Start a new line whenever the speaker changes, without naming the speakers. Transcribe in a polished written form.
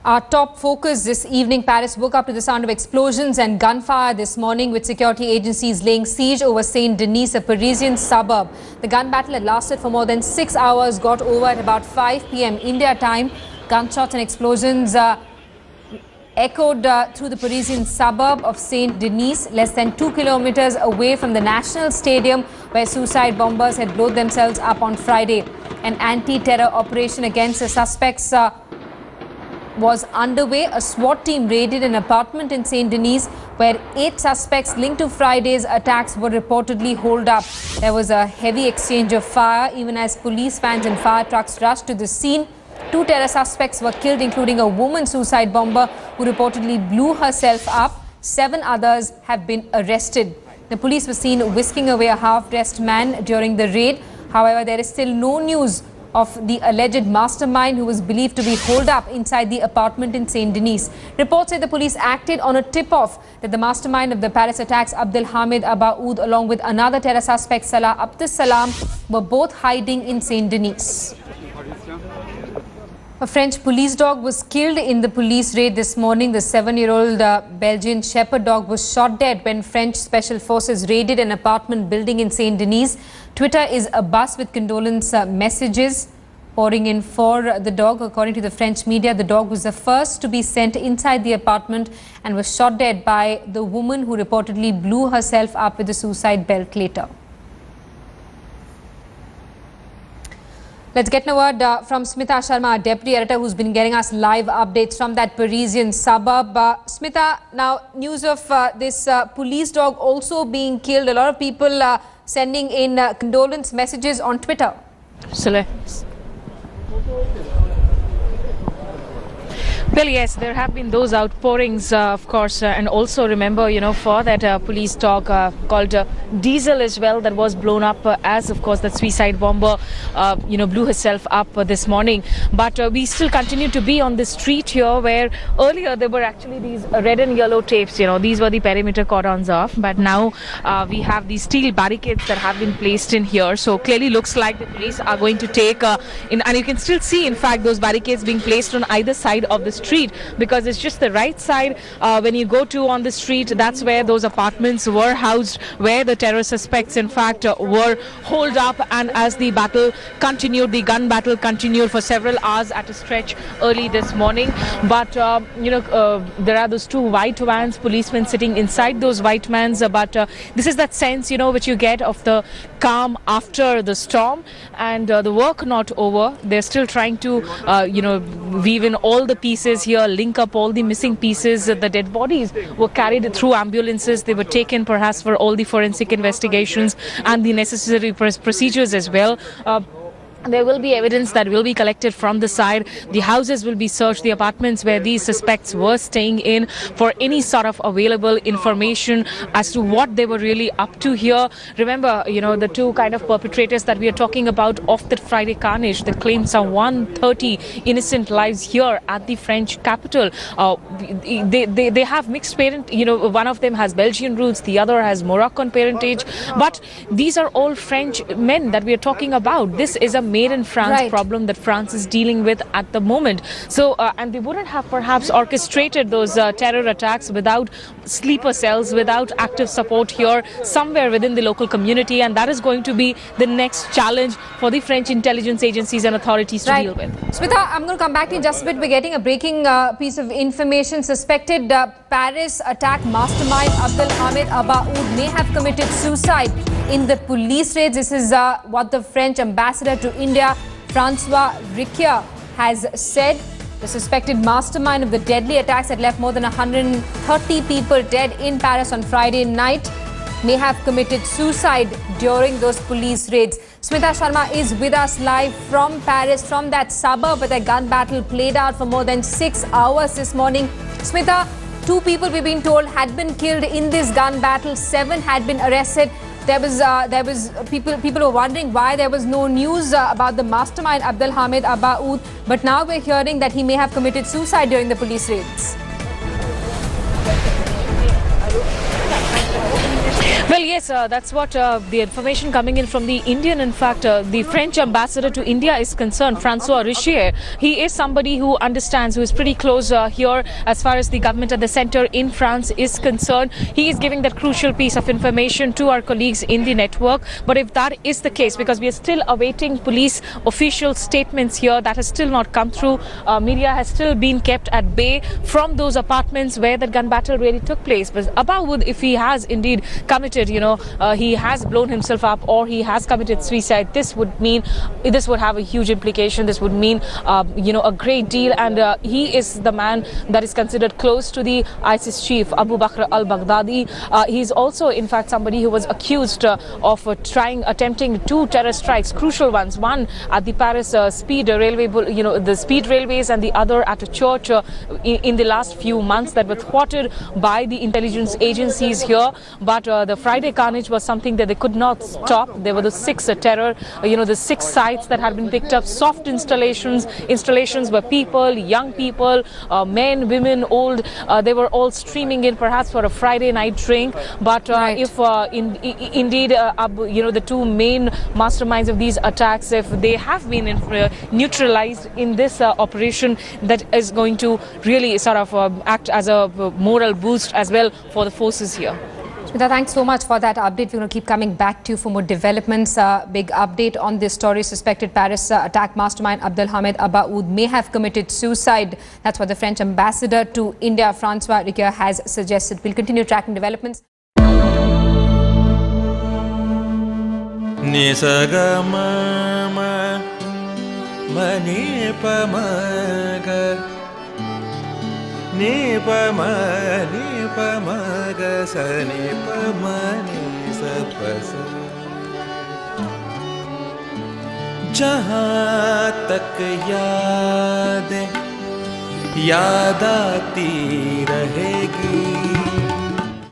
Our top focus this evening, Paris woke up to the sound of explosions and gunfire this morning, with security agencies laying siege over Saint Denis, a Parisian suburb. The gun battle had lasted for more than 6 hours, got over at about 5 p.m. India time. Gunshots and explosions echoed through the Parisian suburb of Saint Denis, less than 2 kilometers away from the National Stadium, where suicide bombers had blown themselves up on Friday. An anti-terror operation against the suspects was underway. A SWAT team raided an apartment in Saint Denis, where 8 suspects linked to Friday's attacks were reportedly holed up. There was a heavy exchange of fire even as police vans and fire trucks rushed to the scene. 2 terror suspects were killed, including a woman suicide bomber who reportedly blew herself up. 7 others have been arrested. The police were seen whisking away a half-dressed man during the raid. However, there is still no news of the alleged mastermind who was believed to be holed up inside the apartment in Saint Denis. Reports say the police acted on a tip-off that the mastermind of the Paris attacks, Abdel Hamid Abaoud, along with another terror suspect, Salah Abdus Salam, were both hiding in Saint Denis. A French police dog was killed in the police raid this morning. The 7-year-old Belgian shepherd dog was shot dead when French special forces raided an apartment building in Saint Denis. Twitter is abuzz with condolence messages pouring in for the dog. According to the French media, the dog was the first to be sent inside the apartment and was shot dead by the woman who reportedly blew herself up with a suicide belt later. Let's get a word from Smita Sharma, our deputy editor, who's been getting us live updates from that Parisian suburb. Smita, now news of this police dog also being killed. A lot of people sending in condolence messages on Twitter.
Well, yes, there have been those outpourings, of course, and also remember, for that police dog called Diesel as well, that was blown up as, of course, that suicide bomber, blew herself up this morning. But we still continue to be on the street here, where earlier there were actually these red and yellow tapes, these were the perimeter cordons off. But now we have these steel barricades that have been placed in here. So clearly looks like the police are going to take and you can still see, in fact, those barricades being placed on either side of the street, because it's just the right side when you go to on the street. That's where those apartments were housed, where the terror suspects in fact were holed up. And as the battle continued, the gun battle continued for several hours at a stretch early this morning. But there are those 2 white vans, policemen sitting inside those white vans. But this is that sense which you get of the calm after the storm, and the work not over. They're still trying to weave in all the pieces here, link up all the missing pieces. The dead bodies were carried through ambulances. They were taken perhaps for all the forensic investigations and the necessary procedures as well. There will be evidence that will be collected from the side. The houses will be searched, the apartments where these suspects were staying in, for any sort of available information as to what they were really up to here. Remember, the 2 kind of perpetrators that we are talking about of that Friday carnage that claimed some 130 innocent lives here at the French capital. They have mixed parent, one of them has Belgian roots, the other has Moroccan parentage. But these are all French men that we are talking about. This is a made in France problem that France is dealing with at the moment. So, and they wouldn't have perhaps orchestrated those terror attacks without sleeper cells, without active support here somewhere within the local community. And that is going to be the next challenge for the French intelligence agencies and authorities to deal with.
Smita, I'm going to come back to you in just a bit. We're getting a breaking piece of information. Suspected Paris attack mastermind Abdel Hamid Abaoud may have committed suicide in the police raids. This is what the French ambassador to India, Francois Riquier, has said. The suspected mastermind of the deadly attacks that left more than 130 people dead in Paris on Friday night may have committed suicide during those police raids. Smita Sharma is with us live from Paris, from that suburb where the gun battle played out for more than 6 hours this morning. Smita, 2 people, we've been told, had been killed in this gun battle. 7 had been arrested. There was people were wondering why there was no news about the mastermind Abdel Hamid Abaoud, but now we're hearing that he may have committed suicide during the police raids.
Well, yes, that's what the information coming in from the Indian. In fact, the French ambassador to India is concerned, Francois Richier. He is somebody who understands, who is pretty close here as far as the government at the center in France is concerned. He is giving that crucial piece of information to our colleagues in the network. But if that is the case, because we are still awaiting police official statements here, that has still not come through. Media has still been kept at bay from those apartments where that gun battle really took place. But Abawood, if he has indeed committed, he has blown himself up or he has committed suicide, this would have a huge implication. This would mean, a great deal. And he is the man that is considered close to the ISIS chief, Abu Bakr al-Baghdadi. He is also, in fact, somebody who was accused of attempting two terror strikes, crucial ones. One at the Paris speed railway, the speed railways, and the other at a church in the last few months that were thwarted by the intelligence agencies here. But the Friday carnage was something that they could not stop. There were the six the 6 sites that had been picked up, soft installations where people, young people, men, women, old, they were all streaming in perhaps for a Friday night drink. But if indeed, the two main masterminds of these attacks, if they have been neutralized in this operation, that is going to really sort of act as a moral boost as well for the forces here.
Smita, thanks so much for that update. We're going to keep coming back to you for more developments. Big update on this story. Suspected Paris attack mastermind Abdelhamid Abaoud may have committed suicide. That's what the French ambassador to India, Francois Richier, has suggested. We'll continue tracking developments.
Ni pa ma ga sa ni pa ma ni sa pa sa. जहाँ तक याद आती रहेगी